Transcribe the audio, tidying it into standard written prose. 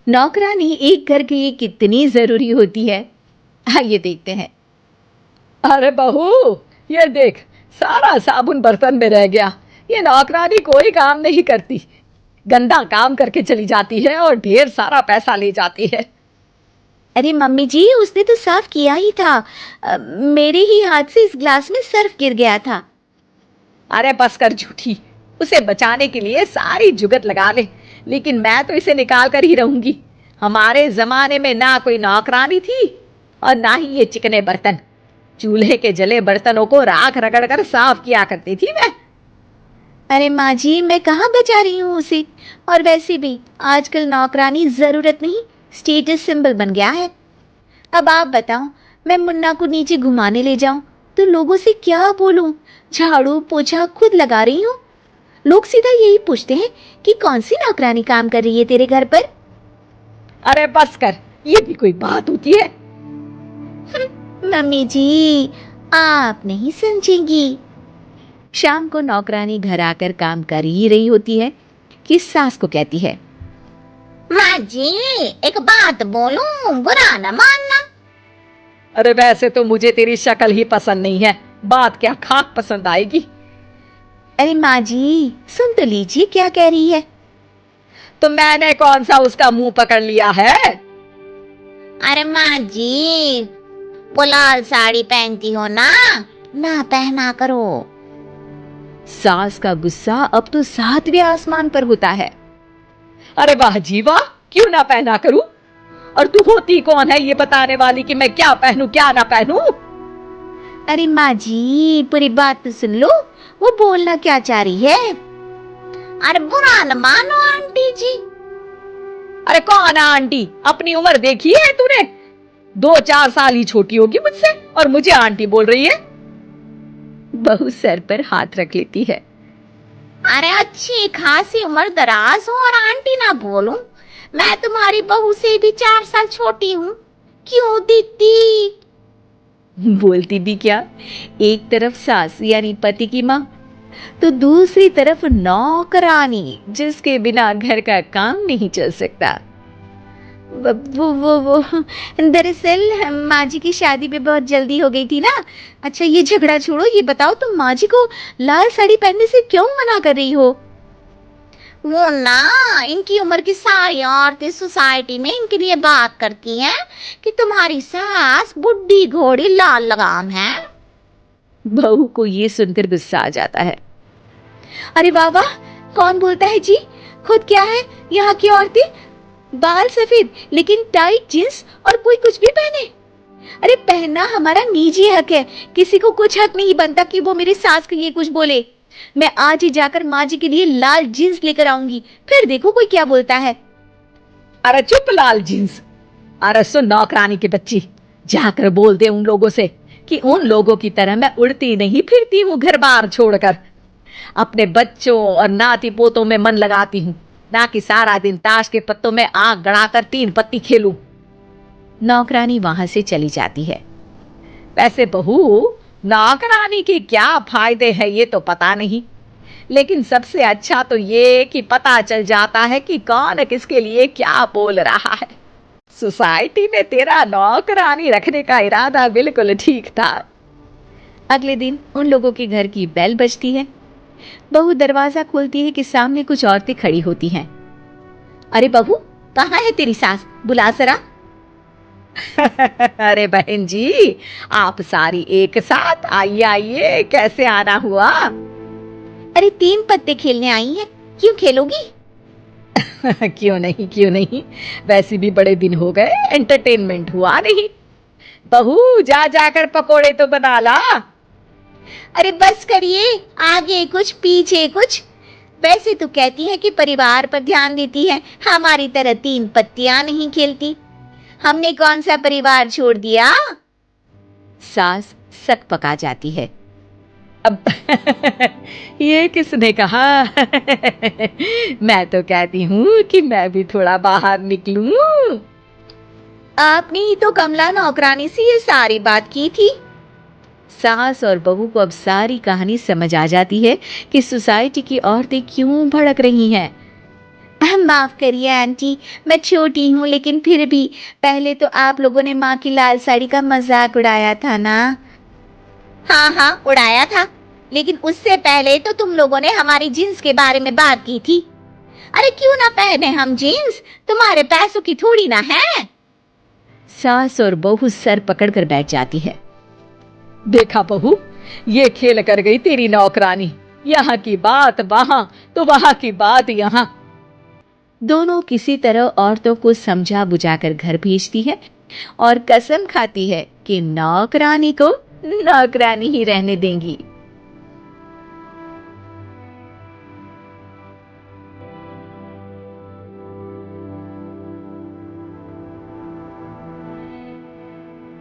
नौकरानी एक घर के लिए कितनी जरूरी होती है, आइए देखते हैं। अरे बहू, ये देख, सारा साबुन बर्तन में रह गया। ये नौकरानी कोई काम नहीं करती, गंदा काम करके चली जाती है और ढेर सारा पैसा ले जाती है। अरे मम्मी जी, उसने तो साफ किया ही था। मेरे ही हाथ से इस ग्लास में सर्फ गिर गया था। अरे बस कर झूठी, उसे बचाने के लिए सारी जुगत लगा ले, लेकिन मैं तो इसे निकाल कर ही रहूंगी। हमारे जमाने में ना कोई नौकरानी थी और ना ही ये चिकने बर्तन। चूल्हे के जले बर्तनों को राख रगड़ कर साफ किया करती थी मैं। अरे माँ जी, मैं कहाँ बचा रही हूँ उसे। और वैसे भी आजकल नौकरानी जरूरत नहीं, स्टेटस सिंबल बन गया है। अब आप बताओ, मैं मुन्ना को नीचे घुमाने ले जाऊं तो लोगों से क्या बोलूं? झाड़ू पोछा खुद लगा रही हूँ। लोग सीधा यही पूछते हैं कि कौन सी नौकरानी काम कर रही है तेरे घर पर। अरे बस कर, ये भी कोई बात होती है? मम्मी जी, आप नहीं समझेंगी। शाम को नौकरानी घर आकर काम कर ही रही होती है कि सास को कहती है, माँ जी, एक बात बोलूं, बुरा न मानना। अरे वैसे तो मुझे तेरी शक्ल ही पसंद नहीं है, बात क्या खाक पसंद आएगी। अरे माँ जी, सुन तो लीजिए क्या कह रही है। तो मैंने कौन सा उसका मुंह पकड़ लिया है? अरे माँ जी, वो लाल साड़ी पहनती हो ना पहना करो। सास का गुस्सा अब तो सातवें आसमान पर होता है। अरे वाह जी वाह, क्यों ना पहना करूं? और तू होती कौन है ये बताने वाली कि मैं क्या पहनूं क्या ना पहनूं? अरे माँ जी, पूरी बात तो सुन लो, वो बोलना क्या चाह रही है। अरे बुरा न मानो आंटी जी। अरे कौन है आंटी? अपनी उम्र देखी है तूने? 2-4 साल ही छोटी होगी मुझसे और मुझे आंटी बोल रही है। बहू सर पर हाथ रख लेती है। अरे अच्छी खासी उम्र दराज हो और आंटी ना बोलूं? मैं तुम्हारी बहू से भी 4 साल छोटी हूँ। क्यों दीदी? बोलती भी क्या, एक तरफ सास यानी पति की माँ, तो दूसरी तरफ नौकरानी जिसके बिना घर का काम नहीं चल सकता। वो दरअसल माँ जी की शादी पे बहुत जल्दी हो गई थी ना। अच्छा ये झगड़ा छोड़ो, ये बताओ तुम माँ जी को लाल साड़ी पहनने से क्यों मना कर रही हो? वो ना, इनकी उम्र की सारी औरतें सोसाइटी में इनके लिए बात करती हैं कि तुम्हारी सास बुढ़ी घोड़ी लाल लगाम है। बहू को ये सुनकर गुस्सा आ जाता है। अरे वाह वाह, कौन बोलता है जी? खुद क्या है यहाँ की औरतें, बाल सफेद लेकिन टाइट जींस और कोई कुछ भी पहने। अरे पहनना हमारा निजी हक है, किसी को कुछ हक नहीं बनता कि वो मेरी सास के लिए कुछ बोले। मैं आज ही जाकर माँ जी के लिए लाल जींस लेकर आऊंगी, फिर देखो कोई क्या बोलता है। अरे चुप लाल जींस। अरे सुन नौकरानी की बच्ची, जाकर बोल दे उन लोगों से कि उन लोगों की तरह मैं उड़ती नहीं फिरती हूँ घर बार छोड़कर। अपने बच्चों और नाती पोतों में मन लगाती हूँ, ना कि सारा दिन ताश के पत्तों में आग गड़ाकर 3 पत्ती खेलूं। नौकरानी वहां से चली जाती है। वैसे बहू, नौकरानी के क्या फायदे हैं ये तो पता नहीं, लेकिन सबसे अच्छा तो ये कि पता चल जाता है कि कौन किसके लिए क्या बोल रहा है। सोसाइटी में तेरा नौकरानी रखने का इरादा बिल्कुल ठीक था। अगले दिन उन लोगों के घर की बेल बजती है। बहू दरवाजा खोलती है कि सामने कुछ औरतें खड़ी होती हैं। अरे बहू, कहाँ है तेरी सास? बुला जरा। अरे बहन जी, आप सारी एक साथ आइए आइए, कैसे आना हुआ? अरे 3 पत्ते खेलने आई हैं, क्यों खेलोगी? क्यों नहीं क्यों नहीं, वैसे भी बड़े दिन हो गए, एंटरटेनमेंट हुआ नहीं। बहू जा जाकर पकोड़े तो बना ला। अरे बस करिए, आगे कुछ पीछे कुछ। वैसे तो कहती है कि परिवार पर ध्यान देती है, हमारी तरह 3 पत्तियां नहीं खेलती। हमने कौन सा परिवार छोड़ दिया? सास सक पका जाती है। अब ये किसने कहा? मैं तो कहती हूँ कि मैं भी थोड़ा बाहर निकलूं। आपने ही तो कमला नौकरानी से ये सारी बात की थी। सास और बहू को अब सारी कहानी समझ आ जाती है कि सोसाइटी की औरतें क्यों भड़क रही हैं। माफ करिए आंटी, मैं छोटी हूँ लेकिन फिर भी पहले तो आप लोगों ने माँ की लाल साड़ी का मजाक उड़ाया था ना। हाँ हाँ उड़ाया था, लेकिन उससे पहले तो तुम लोगों ने हमारी जीन्स के बारे में बात की थी। अरे क्यों ना पहने हम जीन्स, तुम्हारे पैसों की थोड़ी ना है। सास और बहू सर पकड़कर बैठ जाती है। देखा बहू, ये खेल कर गई तेरी नौकरानी। यहाँ की बात वहां तो वहां की बात यहाँ। दोनों किसी तरह औरतों को समझा बुझाकर घर भेजती है और कसम खाती है कि नौकरानी को नौकरानी ही रहने देंगी।